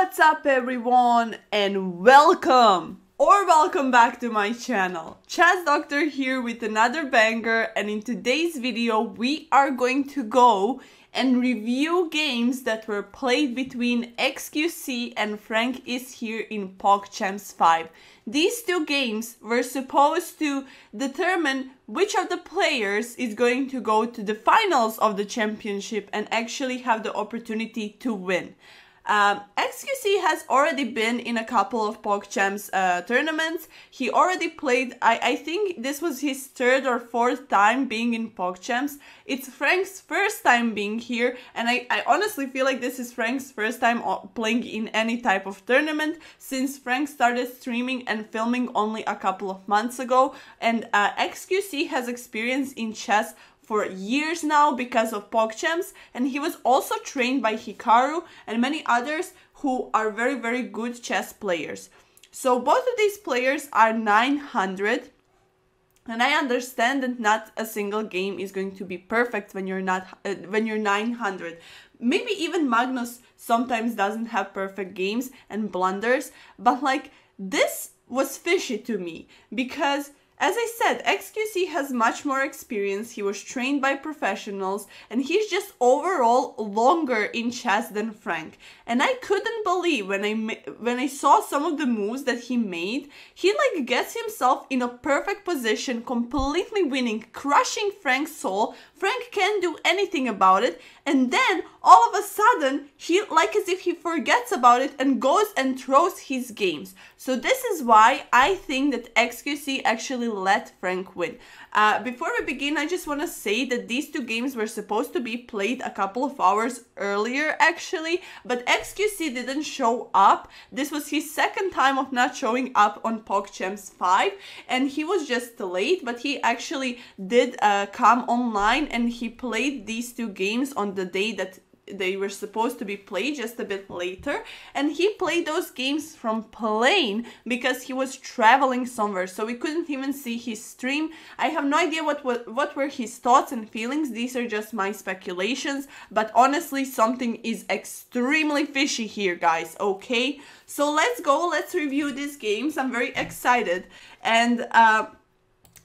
What's up everyone and welcome back to my channel. Chess Doctor here with another banger, and in today's video we are going to go and review games that were played between xQc and Frank is here in pogchamps 5. These two games were supposed to determine which of the players is going to go to the finals of the championship and actually have the opportunity to win. xQc has already been in a couple of pogchamps tournaments. He already played, I think this was his third or fourth time being in pogchamps. It's Frank's first time being here, and I honestly feel like this is Frank's first time playing in any type of tournament since Frank started streaming and filming only a couple of months ago. And xQc has experience in chess for years now because of pogchamps, and he was also trained by Hikaru and many others who are very good chess players. So both of these players are 900, and I understand that not a single game is going to be perfect when you're 900. Maybe even Magnus sometimes doesn't have perfect games and blunders, but like this was fishy to me because, as I said, xQc has much more experience, he was trained by professionals, and he's just overall longer in chess than Frank. And I couldn't believe when I saw some of the moves that he made. He like gets himself in a perfect position, completely winning, crushing Frank's soul. Frank can't do anything about it, and then all of a sudden he, like as if he forgets about it and goes and throws his games. So this is why I think that xQc actually let Frank win. Before we begin, I just want to say that these two games were supposed to be played a couple of hours earlier actually, but xQc didn't show up. This was his second time of not showing up on pogchamps 5, and he was just late, but he actually did come online and he played these two games on the day that they were supposed to be played, just a bit later, and he played those games from plane because he was traveling somewhere, so we couldn't even see his stream. I have no idea what were his thoughts and feelings. These are just my speculations, but honestly something is extremely fishy here, guys. Okay, so let's go, let's review these games. I'm very excited, and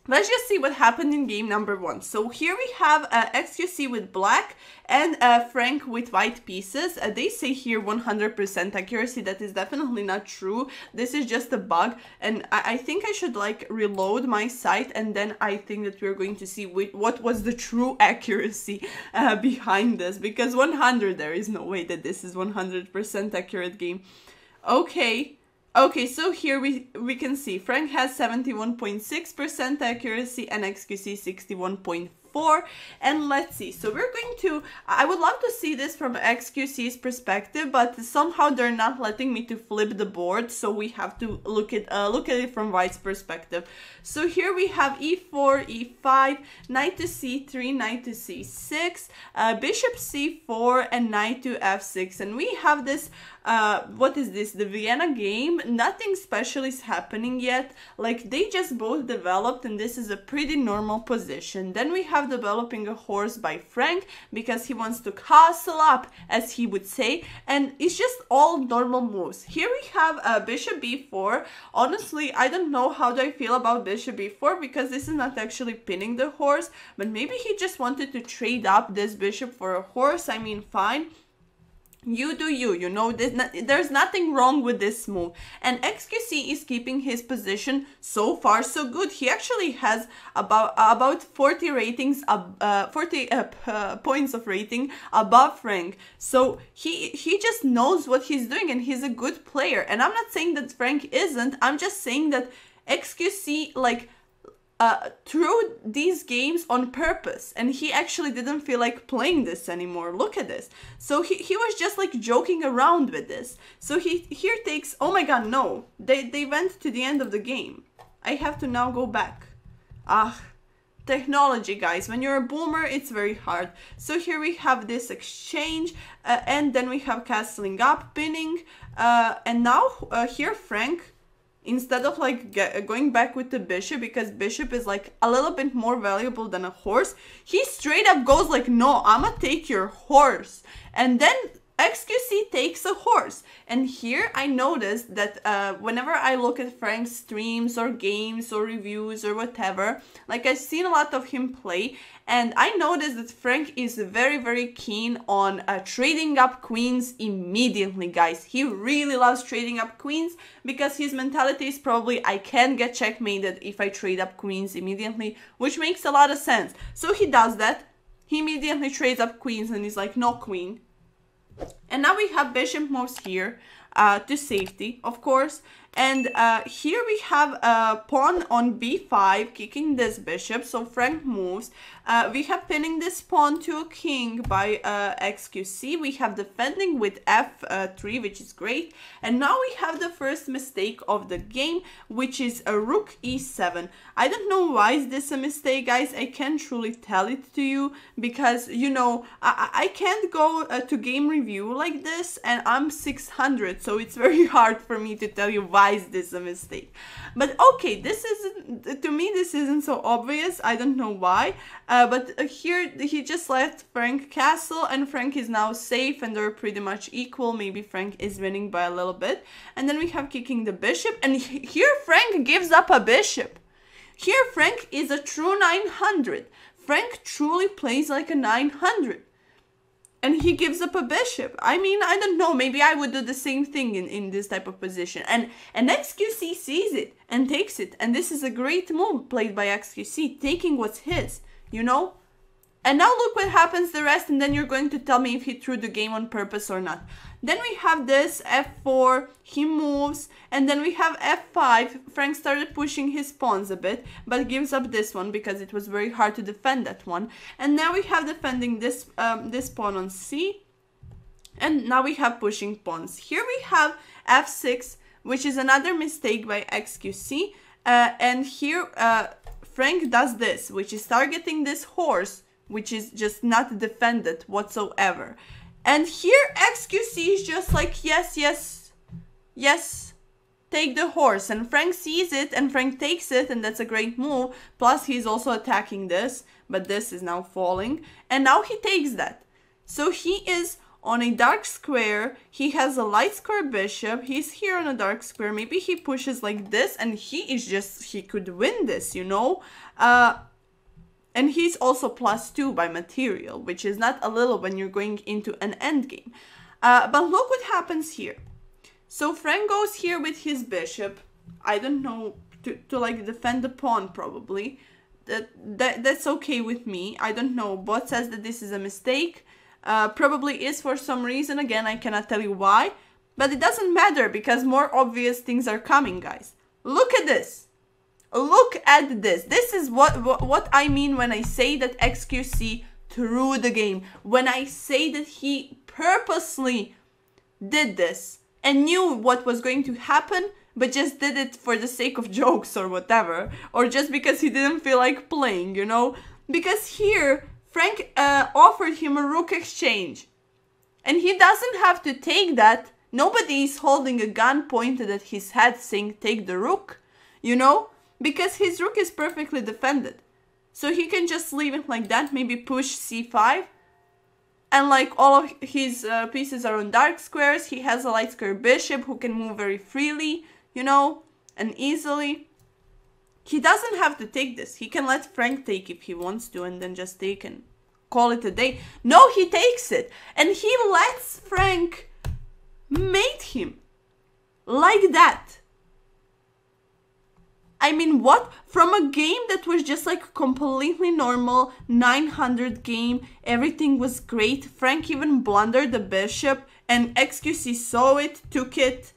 let's just see what happened in game number 1. So here we have xQc with black and Frank with white pieces. They say here 100% accuracy. That is definitely not true. This is just a bug, and I think I should like reload my site, and then I think that we're going to see what was the true accuracy behind this, because 100, there is no way that this is 100% accurate game. Okay, so here we can see Frank has 71.6% accuracy and xQc 61.4%. And let's see, so we're going to, I would love to see this from xQc's perspective, but somehow they're not letting me to flip the board, so we have to look at it from white's perspective. So here we have e4, e5, knight to c3, knight to c6, bishop c4, and knight to f6, and we have this what is this, the Vienna game. Nothing special is happening yet, like they just both developed, and this is a pretty normal position. Then we have developing a horse by Frank because he wants to castle up, as he would say, and it's just all normal moves. Here we have bishop b4. Honestly, I don't know how do I feel about bishop b4 because this is not actually pinning the horse, but maybe he just wanted to trade up this bishop for a horse. I mean, fine. You do you know, there's nothing wrong with this move, and xQc is keeping his position. So far so good. He actually has about 40 ratings, 40 points of rating above Frank, so he just knows what he's doing, and he's a good player. And I'm not saying that Frank isn't, I'm just saying that xQc like threw these games on purpose, and he actually didn't feel like playing this anymore. Look at this. So he was just like joking around with this. So he here takes, oh my god, no, they went to the end of the game. I have to now go back. Technology, guys, when you're a boomer, it's very hard. So here we have this exchange, and then we have castling up, pinning, and now here Frank, instead of like going back with the bishop, because bishop is like a little bit more valuable than a horse, he straight up goes like, no, I'ma take your horse. And then xQc takes a horse. And here I noticed that whenever I look at Frank's streams or games or reviews or whatever, like I've seen a lot of him play, and I noticed that Frank is very keen on trading up queens immediately, guys. He really loves trading up queens because his mentality is probably I can get checkmated if I trade up queens immediately, which makes a lot of sense. So he does that. He immediately trades up queens and he's like, no queen. And now we have bishop moves here to safety, of course. And here we have a pawn on b5, kicking this bishop. So Frank moves. We have pinning this pawn to a king by xQc. We have defending with f3, which is great. And now we have the first mistake of the game, which is a rook e7. I don't know why is this a mistake, guys. I can't truly tell it to you because, you know, I can't go to game review like this, and I'm 600, so it's very hard for me to tell you why is this a mistake. But okay, this isn't, to me this isn't so obvious. I don't know why, but here he just let Frank castle, and Frank is now safe and they're pretty much equal. Maybe Frank is winning by a little bit. And then we have kicking the bishop, and here Frank gives up a bishop. Here Frank is a true 900. Frank truly plays like a 900. And he gives up a bishop. I mean, I don't know. Maybe I would do the same thing in this type of position. And xQc sees it and takes it. And this is a great move played by xQc, taking what's his, you know? And now look what happens the rest, and then you're going to tell me if he threw the game on purpose or not. Then we have this, f4, he moves, and then we have f5. Frank started pushing his pawns a bit, but gives up this one because it was very hard to defend that one. And now we have defending this, this pawn on c, and now we have pushing pawns. Here we have f6, which is another mistake by xQc, and here Frank does this, which is targeting this horse, which is just not defended whatsoever. And here xQc is just like, yes, yes, yes, take the horse. And Frank sees it and Frank takes it, and that's a great move. Plus he's also attacking this, but this is now falling. And now he takes that. So he is on a dark square. He has a light square bishop. He's here on a dark square. Maybe he pushes like this and he is just, he could win this, you know. And he's also +2 by material, which is not a little when you're going into an endgame. But look what happens here. So Frank goes here with his bishop. I don't know, to like defend the pawn probably. That's okay with me. I don't know. Bot says that this is a mistake. Probably is for some reason. Again, I cannot tell you why. But it doesn't matter because more obvious things are coming, guys. Look at this. Look at this. This is what I mean when I say that xQc threw the game. When I say that he purposely did this and knew what was going to happen, but just did it for the sake of jokes or whatever. Or just because he didn't feel like playing, you know. Because here, Frank offered him a rook exchange. And he doesn't have to take that. Nobody is holding a gun pointed at his head saying take the rook, you know. Because his rook is perfectly defended. So he can just leave it like that, maybe push c5. And like all of his pieces are on dark squares, he has a light square bishop who can move very freely, you know, and easily. He doesn't have to take this. He can let Frank take if he wants to and then just take and call it a day. No, he takes it. And he lets Frank mate him. Like that. I mean, what? From a game that was just like completely normal, 900 game, everything was great. Frank even blundered the bishop and xQc saw it, took it.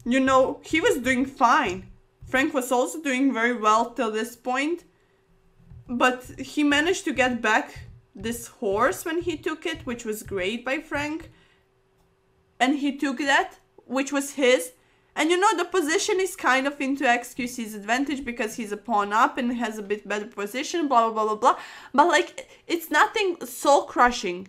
You know, he was doing fine. Frank was also doing very well till this point. But he managed to get back this horse when he took it, which was great by Frank. And he took that, which was his. And you know, the position is kind of into xQc's advantage because he's a pawn up and has a bit better position, blah, blah, blah, blah, blah. But like, it's nothing soul crushing.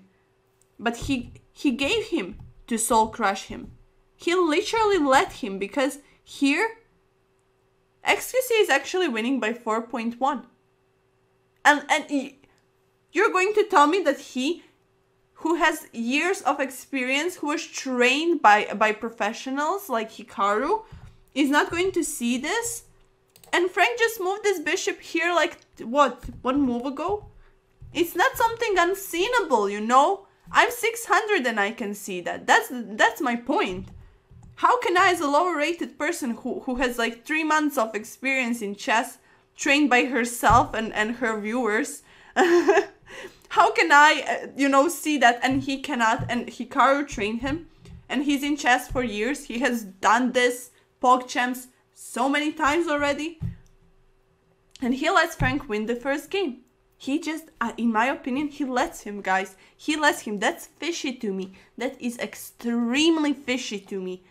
But he gave him to soul crush him. He literally let him, because here, xQc is actually winning by 4.1. And you're going to tell me that he who has years of experience, who was trained by professionals like Hikaru, is not going to see this. And Frank just moved this bishop here like, what, one move ago? It's not something unseenable, you know? I'm 600 and I can see that. That's my point. How can I, as a lower rated person who has like 3 months of experience in chess, trained by herself and her viewers, how can I, you know, see that and he cannot? And Hikaru trained him and he's in chess for years. He has done this pogchamps so many times already. And he lets Frank win the first game. He just, in my opinion, he lets him, guys. He lets him. That's fishy to me. That is extremely fishy to me.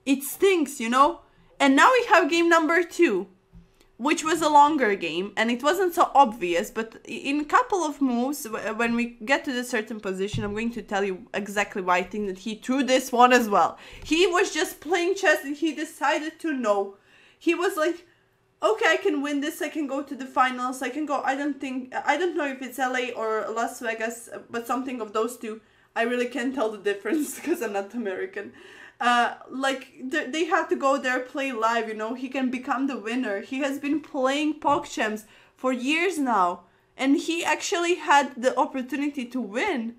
It stinks, you know? And now we have game number 2, which was a longer game. And it wasn't so obvious. But in a couple of moves, when we get to the certain position, I'm going to tell you exactly why I think that he threw this one as well. He was just playing chess and he decided to know. He was like, okay, I can win this, I can go to the finals, I can go, I don't know if it's LA or Las Vegas, but something of those two. I really can't tell the difference because I'm not American. Like, they have to go there, play live, you know, he can become the winner. He has been playing pogchamps for years now, and he actually had the opportunity to win,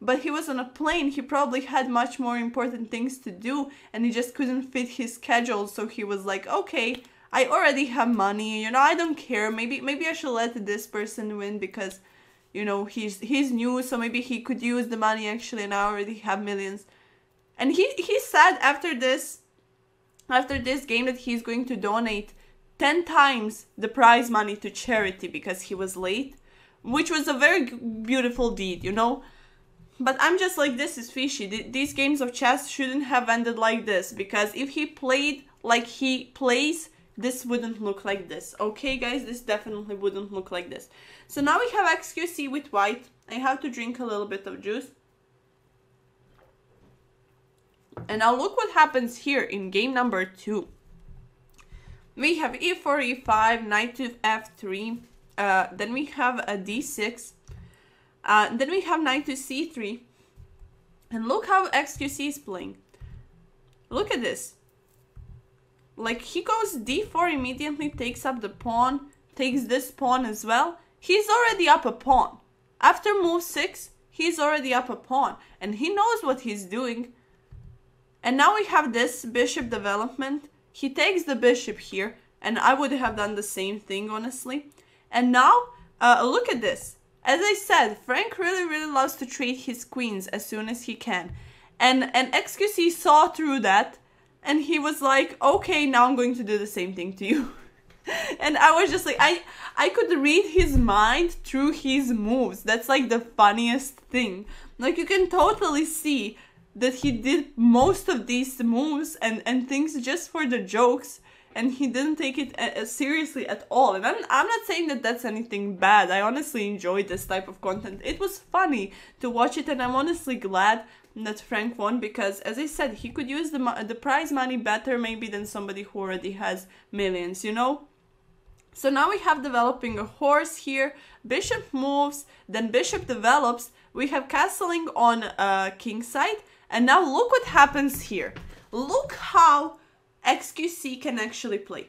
but he was on a plane. He probably had much more important things to do, and he just couldn't fit his schedule, so he was like, okay, I already have money, you know, I don't care. Maybe I should let this person win because, you know, he's new, so maybe he could use the money actually, and I already have millions. And he said after this game that he's going to donate 10 times the prize money to charity because he was late, which was a very beautiful deed, you know. But I'm just like, this is fishy. These games of chess shouldn't have ended like this, because if he played like he plays, this wouldn't look like this. Okay, guys, this definitely wouldn't look like this. So now we have xQc with white. I have to drink a little bit of juice. And now look what happens here in game number 2. We have e4, e5, knight to f3. Then we have a d6. Then we have knight to c3. And look how xQc is playing. Look at this. Like, he goes d4 immediately, takes up the pawn, takes this pawn as well. He's already up a pawn. After move 6, he's already up a pawn. And he knows what he's doing. And now we have this bishop development. He takes the bishop here. And I would have done the same thing, honestly. And now, look at this. As I said, Frank really loves to trade his queens as soon as he can. And xQc saw through that. And he was like, okay, now I'm going to do the same thing to you. And I was just like, I could read his mind through his moves. That's like the funniest thing. Like, you can totally see that he did most of these moves and things just for the jokes. And he didn't take it seriously at all. And I'm not saying that that's anything bad. I honestly enjoyed this type of content. It was funny to watch it, and I'm honestly glad that Frank won, because, as I said, he could use the prize money better maybe than somebody who already has millions, you know? So now we have developing a horse here. Bishop moves, then bishop develops. We have castling on king side. And now look what happens here. Look how xQc can actually play.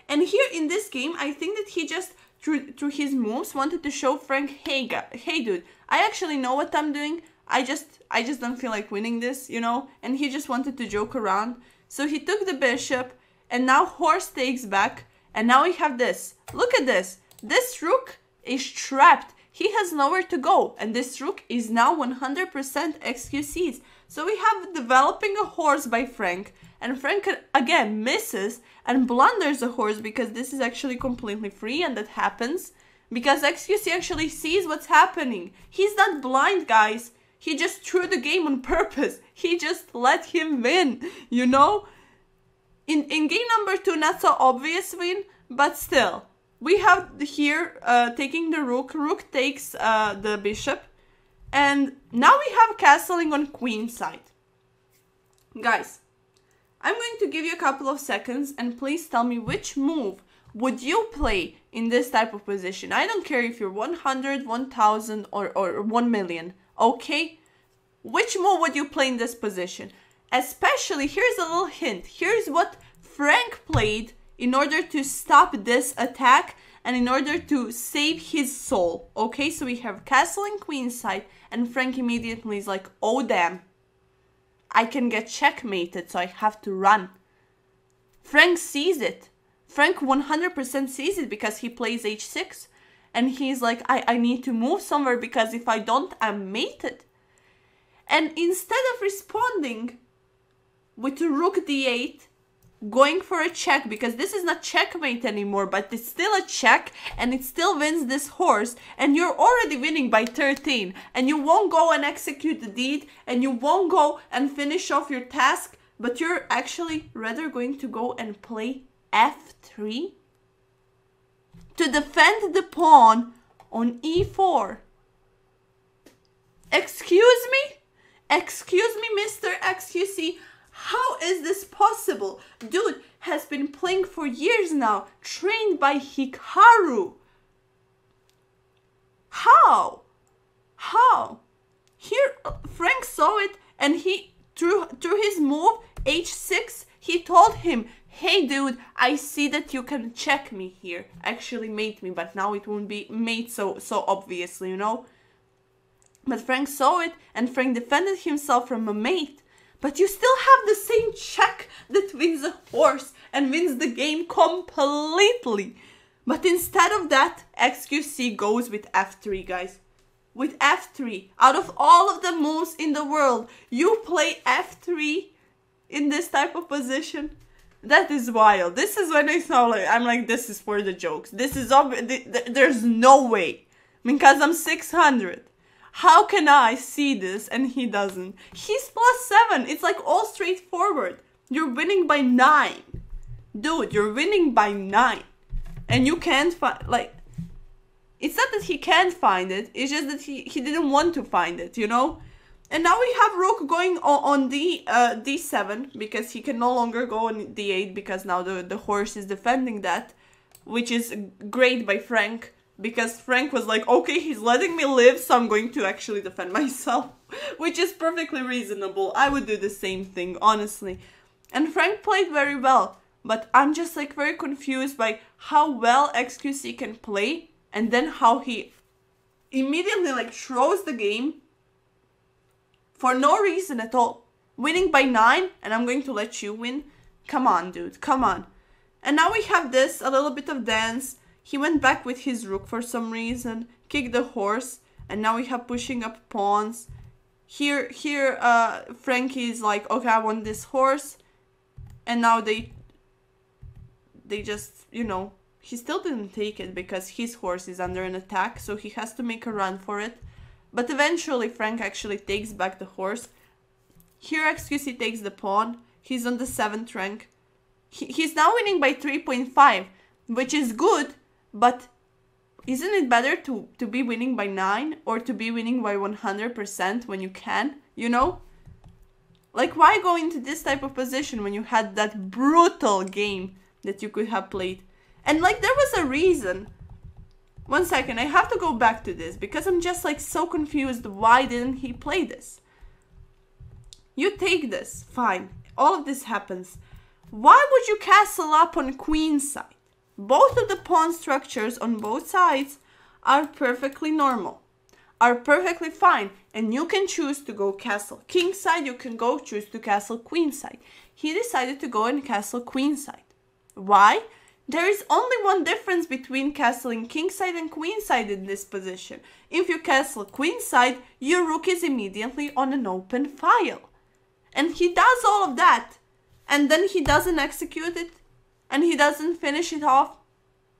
And here in this game, I think that he just, through his moves, wanted to show Frank, hey dude, I actually know what I'm doing. I just don't feel like winning this, you know? And he just wanted to joke around. So he took the bishop, and now horse takes back. And now we have this. Look at this. This rook is trapped. He has nowhere to go. And this rook is now 100% xQc's. So we have developing a horse by Frank. And Frank, again, misses and blunders a horse, because this is actually completely free, and that happens because xQc actually sees what's happening. He's not blind, guys. He just threw the game on purpose. He just let him win, you know? In game number 2, not so obvious win, but still. We have here taking the rook. Rook takes the bishop. And now we have castling on queen side. Guys, I'm going to give you a couple of seconds, and please tell me which move would you play in this type of position. I don't care if you're 100, 1000 or 1 million. Okay? which move would you play in this position? Especially, here's a little hint. Here's what Frank played in order to stop this attack and in order to save his soul. Okay, so we have castle and queenside, and Frank immediately is like, oh damn, I can get checkmated, so I have to run. Frank sees it. Frank 100% sees it because he plays h6. And he's like, I need to move somewhere because if I don't, I'm mated. And instead of responding with rook d8, going for a check, because this is not checkmate anymore, but it's still a check and it still wins this horse, and you're already winning by 13, and you won't go and execute the deed, and you won't go and finish off your task, but you're actually rather going to go and play f3 to defend the pawn on e4. Excuse me? Excuse me, Mr. xQc. How is this possible? Dude has been playing for years now, trained by Hikaru. How? How? Here, Frank saw it, and he, through his move, h6, he told him, hey dude, I see that you can check me here. Actually mate me, but now it won't be mate so obviously, you know? But Frank saw it, and Frank defended himself from a mate. But you still have the same check that wins a horse and wins the game completely. But instead of that, xQc goes with f3, guys. With f3. Out of all of the moves in the world, you play f3 in this type of position. That is wild. This is when I saw, like, I'm like, this is for the jokes. This is there's no way. Because I'm 600. How can I see this and he doesn't? He's +7. It's like all straightforward. You're winning by 9. Dude, you're winning by 9. And you can't find, like, it's not that he can't find it. It's just that he didn't want to find it, you know? And now we have rook going on d7 because he can no longer go on d8 because now the horse is defending that, which is great by Frank. Because Frank was like, okay, he's letting me live, so I'm going to actually defend myself. Which is perfectly reasonable. I would do the same thing, honestly. And Frank played very well. But I'm just like very confused by how well xQc can play. And then how he immediately like throws the game. For no reason at all. Winning by 9, and I'm going to let you win. Come on, dude, come on. And now we have this, a little bit of dance. He went back with his rook for some reason, kicked the horse, and now we have pushing up pawns. Here, Frankie is like, okay, I want this horse, and now they just, you know, he still didn't take it because his horse is under an attack, so he has to make a run for it. But eventually, Frank actually takes back the horse. Here, xQc takes the pawn. He's on the 7th rank. He's now winning by 3.5, which is good. But isn't it better to be winning by 9 or to be winning by 100% when you can, you know? Like, why go into this type of position when you had that brutal game that you could have played? And like, there was a reason. 1 second, I have to go back to this because I'm just like so confused. Why didn't he play this? You take this, fine. All of this happens. Why would you castle up on queenside? Both of the pawn structures on both sides are perfectly normal, are perfectly fine, and you can choose to go castle kingside, you can go choose to castle queenside. He decided to go and castle queenside. Why? There is only one difference between castling kingside and queenside in this position. If you castle queenside, your rook is immediately on an open file. And he does all of that, and then he doesn't execute it. And he doesn't finish it off,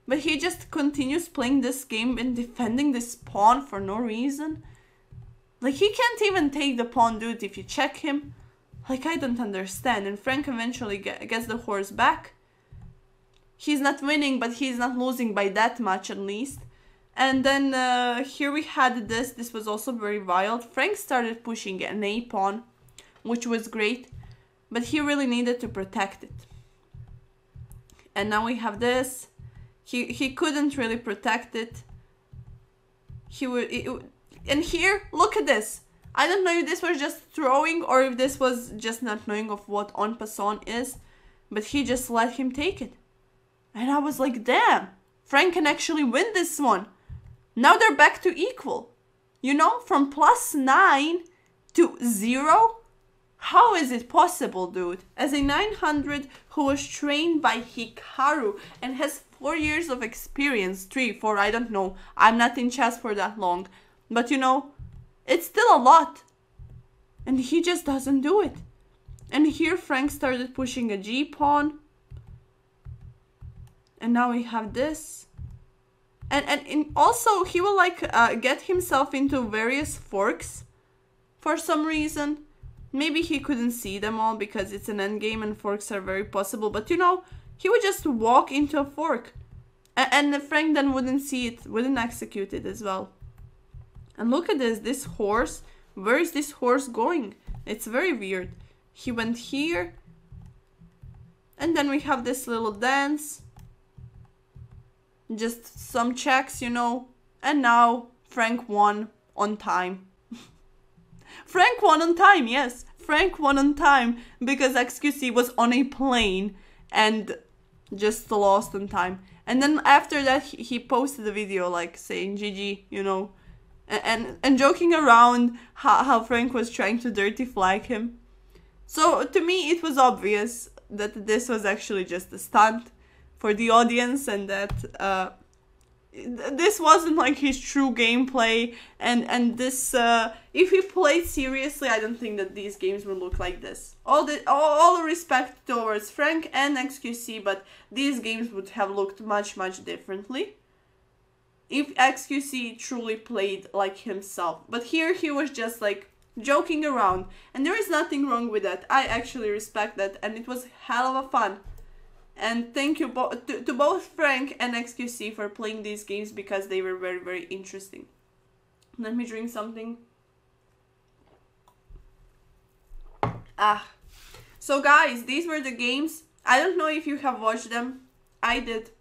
but he just continues playing this game and defending this pawn for no reason. Like, he can't even take the pawn, dude, if you check him. Like, I don't understand. And Frank eventually gets the horse back. He's not winning, but he's not losing by that much at least. And then here we had this. This was also very wild. Frank started pushing an A pawn, which was great, but he really needed to protect it. And now we have this. He couldn't really protect it. And here, look at this. I don't know if this was just throwing or if this was just not knowing of what en passant is, but he just let him take it. And I was like, damn, Frank can actually win this one. Now they're back to equal. You know, from +9 to 0? How is it possible, dude? As a 900 who was trained by Hikaru and has 4 years of experience, 3, 4, I don't know. I'm not in chess for that long. But you know, it's still a lot. And he just doesn't do it. And here Frank started pushing a G-pawn. And now we have this. And also he will like get himself into various forks for some reason. Maybe he couldn't see them all because it's an endgame and forks are very possible. But you know, he would just walk into a fork. And Frank then wouldn't see it, wouldn't execute it as well. And look at this horse. Where is this horse going? It's very weird. He went here. And then we have this little dance. Just some checks, you know. And now Frank won on time. Frank won on time, yes. Frank won on time because xQc was on a plane and just lost on time. And then after that, he posted a video like saying GG, you know, and joking around how Frank was trying to dirty flag him. So to me, it was obvious that this was actually just a stunt for the audience and that this wasn't like his true gameplay, and this if he played seriously, I don't think that these games would look like this. All respect towards Frank and xQc, but these games would have looked much differently if xQc truly played like himself. But here he was just like joking around, and there is nothing wrong with that. I actually respect that, and it was hell of a fun. And thank you to both Frank and xQc for playing these games because they were very interesting. Let me drink something. So guys, these were the games. I don't know if you have watched them. I did.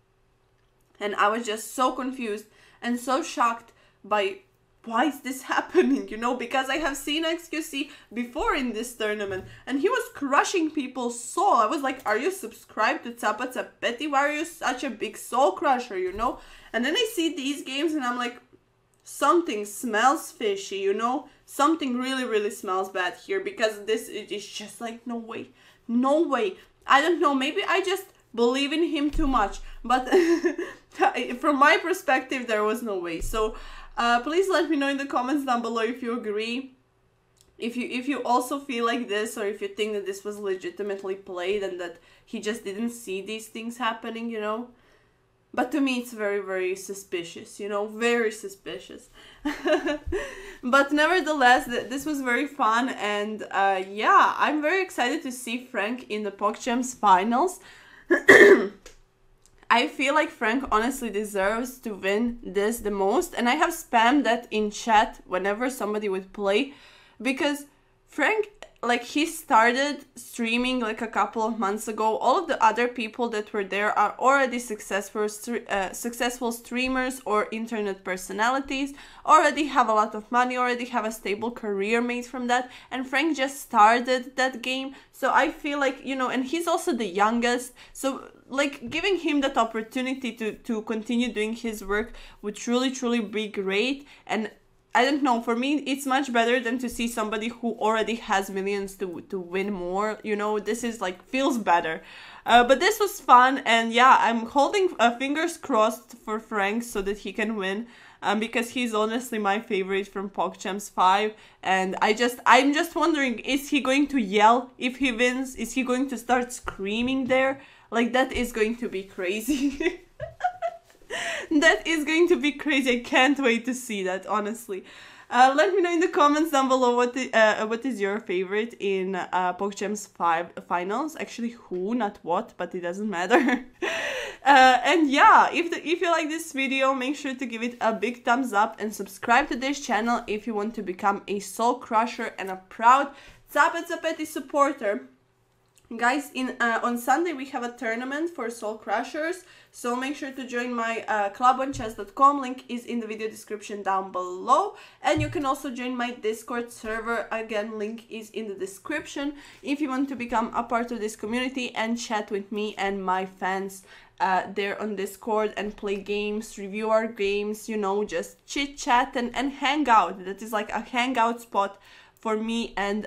And I was just so confused and so shocked by why is this happening, you know, because I have seen xQc before in this tournament and he was crushing people's soul. I was like, are you subscribed to CapaCapetti? Why are you such a big soul crusher, you know? And then I see these games and I'm like, something smells fishy, you know? Something really smells bad here because this is just like, no way. I don't know, maybe I just believe in him too much, but from my perspective, there was no way. So please let me know in the comments down below if you agree, if you also feel like this, or if you think that this was legitimately played and that he just didn't see these things happening, you know. But to me it's very suspicious, you know, very suspicious. But nevertheless, this was very fun, and yeah, I'm very excited to see Frank in the pogchamps finals. I feel like Frank honestly deserves to win this the most, and I have spammed that in chat whenever somebody would play, because Frank, like, he started streaming like a couple of months ago. All of the other people that were there are already successful streamers or internet personalities, already have a lot of money, already have a stable career made from that, and Frank just started that game. So I feel like, you know, and he's also the youngest, so like giving him that opportunity to continue doing his work would truly be great. And I don't know, for me it's much better than to see somebody who already has millions to win more, you know. This is like, feels better. But this was fun, and yeah, I'm holding fingers crossed for Frank so that he can win, because he's honestly my favorite from pogchamps 5, and I'm just wondering, is he going to yell if he wins? Is he going to start screaming there? Like, that is going to be crazy. That is going to be crazy. I can't wait to see that, honestly. Let me know in the comments down below what is your favorite in pogchamps 5 finals. Actually, who, not what, but it doesn't matter. And yeah, if you like this video, make sure to give it a big thumbs up and subscribe to this channel if you want to become a soul crusher and a proud CapaCapetti supporter. Guys, on Sunday we have a tournament for Soul Crushers, so make sure to join my club on chess.com. Link is in the video description down below, and you can also join my Discord server. Again, link is in the description if you want to become a part of this community and chat with me and my fans there on Discord and play games, review our games, you know, just chit chat and hang out. That is like a hangout spot for me and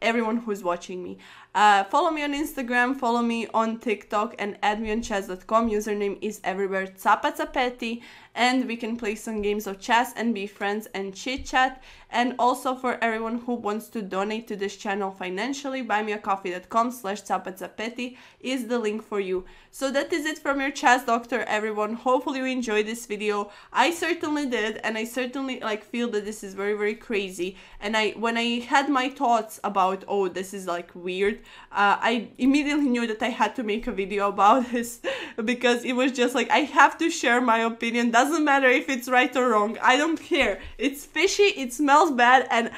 everyone who's watching me. Follow me on Instagram, follow me on TikTok, and add me on chess.com. Username is everywhere CapaCapetti, and we can play some games of chess and be friends and chit chat. And also for everyone who wants to donate to this channel financially, buymeacoffee.com/CapaCapetti is the link for you. So that is it from your chess doctor, everyone. Hopefully you enjoyed this video. I certainly did, and I certainly like feel that this is very, very crazy. And when I had my thoughts about, oh, this is like weird, I immediately knew that I had to make a video about this because it was just like, I have to share my opinion. Doesn't matter if it's right or wrong. I don't care. It's fishy, it smells bad, and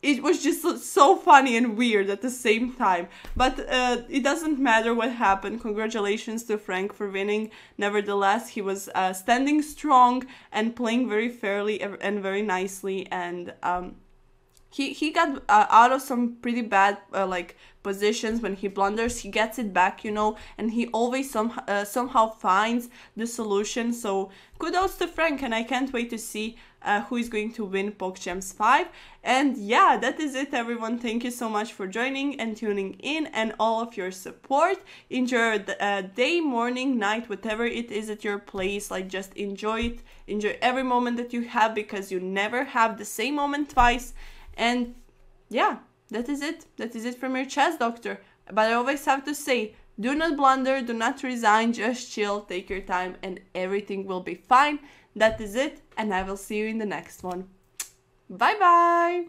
it was just so funny and weird at the same time. But it doesn't matter what happened. Congratulations to Frank for winning. Nevertheless, he was standing strong and playing very fairly and very nicely, and he got out of some pretty bad like positions. When he blunders, he gets it back, you know, and he always somehow finds the solution. So kudos to Frank, and I can't wait to see who is going to win pogchamps 5. And yeah, that is it, everyone. Thank you so much for joining and tuning in and all of your support. Enjoy the day, morning, night, whatever it is at your place. Like, just enjoy it. Enjoy every moment that you have, because you never have the same moment twice. And yeah, that is it. That is it from your chess doctor. But I always have to say, do not blunder, do not resign, just chill, take your time, and everything will be fine. That is it, and I will see you in the next one. Bye bye!